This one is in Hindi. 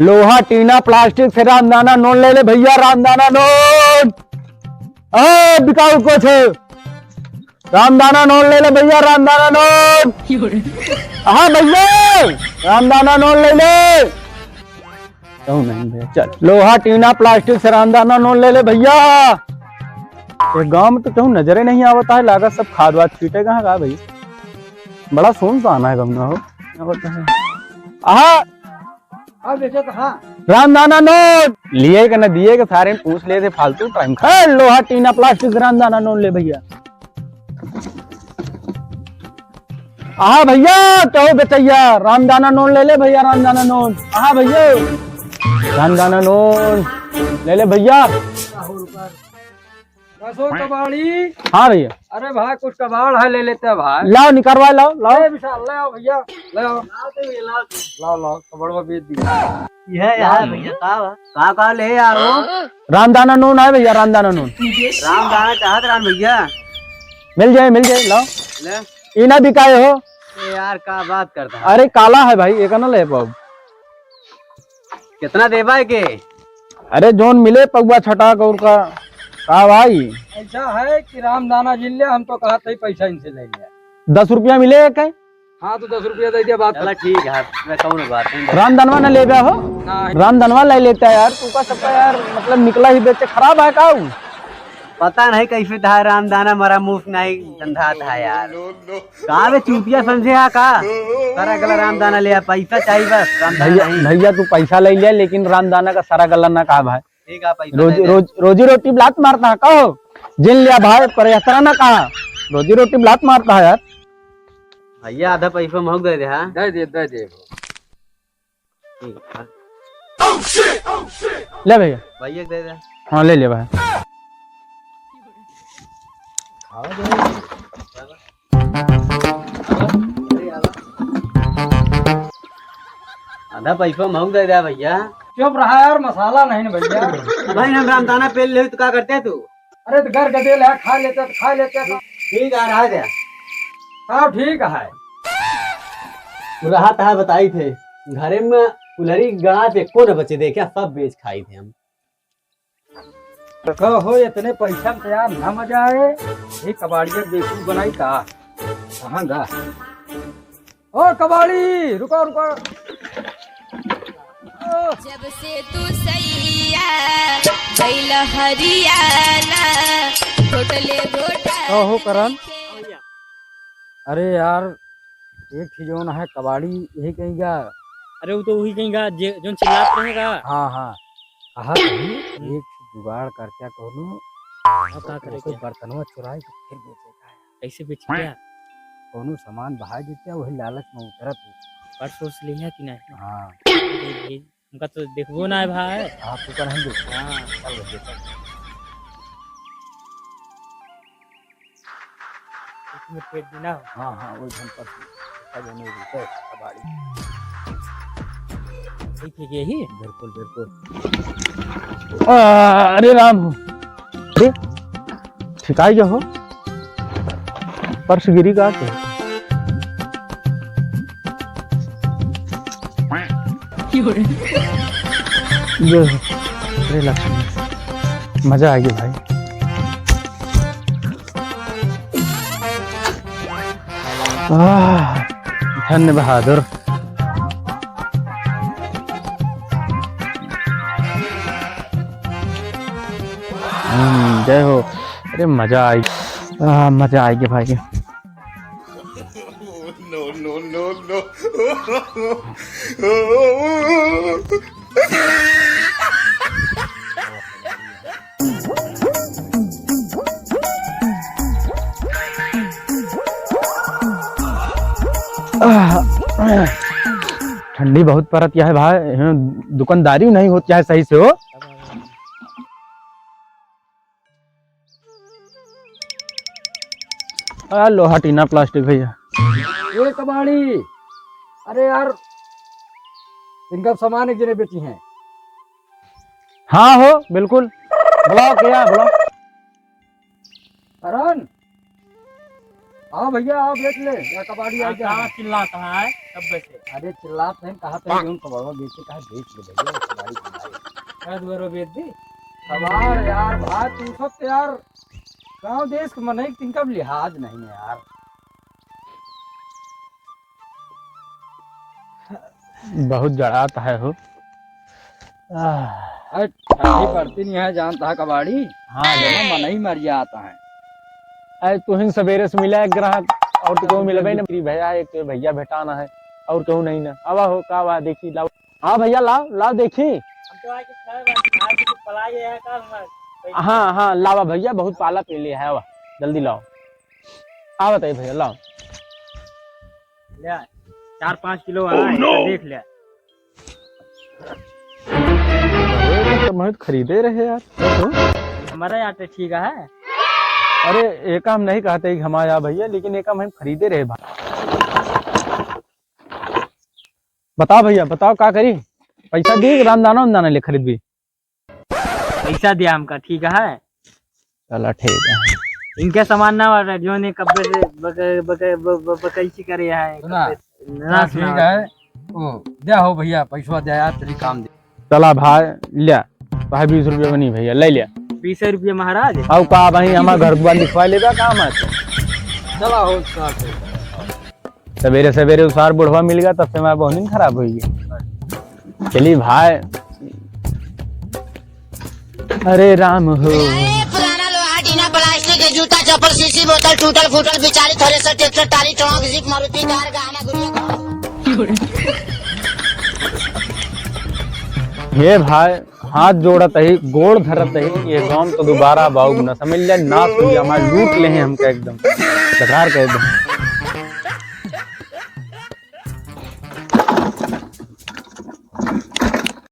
लोहा टीना प्लास्टिक से रामदाना नोट ले ले भैया, रामदाना नोट। बिकाऊ कुछ रामदाना नोट ले ले भैया, रामदाना नोट। हाँ भैया रामदाना नोट ले ले। क्यों नहीं भैया, चल लोहा टीना प्लास्टिक से रामदाना नोट ले ले भैया। ये गांव में तो क्यों नजरे नहीं आवता है, लागत सब खाद वाद छीटे कहाँ का भाई, बड़ा सुनसान है गम ना हो। रामदाना नोट लिए कि न दिए के सारे पूछ ले थे फालतू टाइम खा। लोहा टीना प्लास्टिक रामदाना नोट ले भैया। हाँ भैया तो बेचैया रामदाना नोट ले ले भैया, रामदाना नोट। हाँ भैया रामदाना नोट ले ले भैया। कबाड़ी। हाँ भैया। अरे भाई कुछ कबाड़ है, ले लेते हैं भाई। लाओ निकलवा, लाओ लाओ विशाल, ले आओ भैया, ले आओ लाओ लाओ कबाड़ बेच दिया। ये यार भैया कहाँ ले आओ। रामदाना नोट है भैया, रामदाना नोट। रामदाना चाहत राम भैया, मिल जाए लाओ। ले इना बिकाए हो यार, क्या बात करता है। अरे काला है भाई, एक ना ले पाओ। कितना देवा है के। अरे जोन मिले पगुआ छटा गौर का भाई। ऐसा है कि रामदाना जिल लिया, हम तो कहा था पैसा इनसे ले लिया। 10 रुपया मिले कहीं। हाँ तो 10 रुपया दे दिया, बात चला ठीक है, मैं कहूँ बात नहीं। रामधनवा न ले गया हो, रामधनवा ले लेता है यार तू का सबका यार, मतलब निकला ही बेचे खराब है का। पता नहीं कैसे था रामदाना, मरा मुफ्त नहीं धंधा था यार। कहाँ में चूतिया समझे है का सारा गला रामदाना लिया, पैसा चाहिए बस। भैया भैया तू पैसा ले लिया, लेकिन रामदाना का सारा गला ना कहा भाई। ठीक है पैसा रोजी रोटी ब्लात मारता है कहो, जिन लिया भाई पर इस तरह ना कहा, रोजी रोटी ब्लात मारता है यार। भैया आधा पैसा महंग दे दे। हाँ दे दे ले भैया। भैया दे दे। हाँ ले ले भाई। आधा पैसा महंग दे दे भैया। चुप रहा यार, मसाला नहीं ना भैया। भाई हम रामदाना पेल ले तो क्या करते तू। अरे तो घर गदेल है, खा लेते तो खा लेते। ठीक है रहा दे। हाँ ठीक है। रहा था बताई थे घरे में कुलरी गणा थे, को न बचे देखा सब बेच खाई थे हम। हो इतने पैसा में यार ना मजा आए। ये कबाड़िया बेकूफ बनाई था कहाँ गा। ओ कबाड़ी रुको रुको। जब से तू सैया गइल हरियाणा होटले घोटा। हो करण, अरे यार एक चीज जो है कबाड़ी यही कहेगा। अरे वो तो वही कहेगा जो चिल्लाते रहेगा। हाँ हाँ कहा एक जुगाड़ करके कोनो क्या करे, कोई बर्तनवा चुराए के फिर बेचेगा। कैसे बेच क्या कोनो सामान बाहर देते वही लालच में उतरत। परसों से लिया कि नहीं। हाँ उनका तो देखबो ना है भाई। आप तो करेंगे। हाँ चल बेटा इसमें पेट देना। हाँ हाँ वही धन पर रुपए कबाड़ी। ठीक है यही। बिल्कुल बिल्कुल। अरे राम हो, अरे ठिकाई जो हो पर्स गिरी का तो। अरे लक्ष्मी मजा आ गया भाई। धन्य बहादुर। जय हो। अरे मजा आई, मजा आएगी भाई। ठंडी बहुत परत है भाई, दुकानदारी नहीं होती है सही से हो। लोहा टीना प्लास्टिक भैया। ये कबाड़ी, अरे यार इनका सामान एक जने बेची हैं। हाँ हो बिल्कुल, बुलाओ क्या बुलाओ। करण आओ भैया आओ बेच ले या कबाड़ी आ जा। कहाँ चिल्ला कहाँ है कब से? अरे चिल्लाते हैं कहाँ पे हम कबाड़वा बेचे कहा बेच ले भैया कबाड़ी बनाए। 10 बार बेच दी। कबाड़ यार भाई तू सब तो यार गाँव देश के मन तिनका लिहाज नहीं है यार। बहुत जड़ाता है हो। अरे ठंडी पड़ती नहीं है जानता है कबाड़ी। हाँ मन ही मर जाता है। अरे तुहिन सवेरे से मिला एक ग्राहक और तो कोई मिलबे ना। भैया एक भैया भेटाना है और कहूँ नहीं ना। अब हो का बा देखी लाओ। हाँ भैया लाओ लाओ देखी। हम तो आके खाए तो पलाई है का हमारा। हाँ हाँ लावा भैया बहुत पाला पी लिया है। वाह जल्दी लाओ। हाँ बताइए भैया लाओ। ले 4-5 किलो आ है देख ले। बहुत खरीदे रहे यार तो। हमारा यहाँ तो ठीक है। अरे एक हम नहीं कहते कि हमारा भैया लेकिन एक हम खरीदे रहे भाई। बताओ भैया बताओ क्या करी। पैसा दिए रामदाना उमदाना ले खरीद भी। पैसा दिया हमका ठीक है। चला ठीक है। इनके सामान ना वाला जो ने कब्बे से बकैसी करे है। सुना ना ठीक है ओ दे हो भैया पैसा दे यार तेरी काम दे। चला भाई लिया भाई 20 रुपये बनी भैया ले लिया। 20 रुपये महाराज। अब का भाई हमारा घर द्वार लिखवा लेगा काम है। चला हो सवेरे सवेरे उसार बुढ़वा मिल गया तब से हमारा बहुत दिन खराब हुई है। चलिए भाई। अरे राम हो। पुराना लोहा टीना प्लास्टिक जूता चप्पल शीशी बोतल टूटल फूटल बिचारी थ्रेसर ट्रैक्टर टाली ट्रक जीप मारुति कार गाना गुड़िया। ये भाई हाथ जोड़त है गोड़ धरत है ये गांव तो दोबारा बाउग न समझ ले नाश हो गया हमारे लूट ले हैं हमका एकदम सरकार कह दे।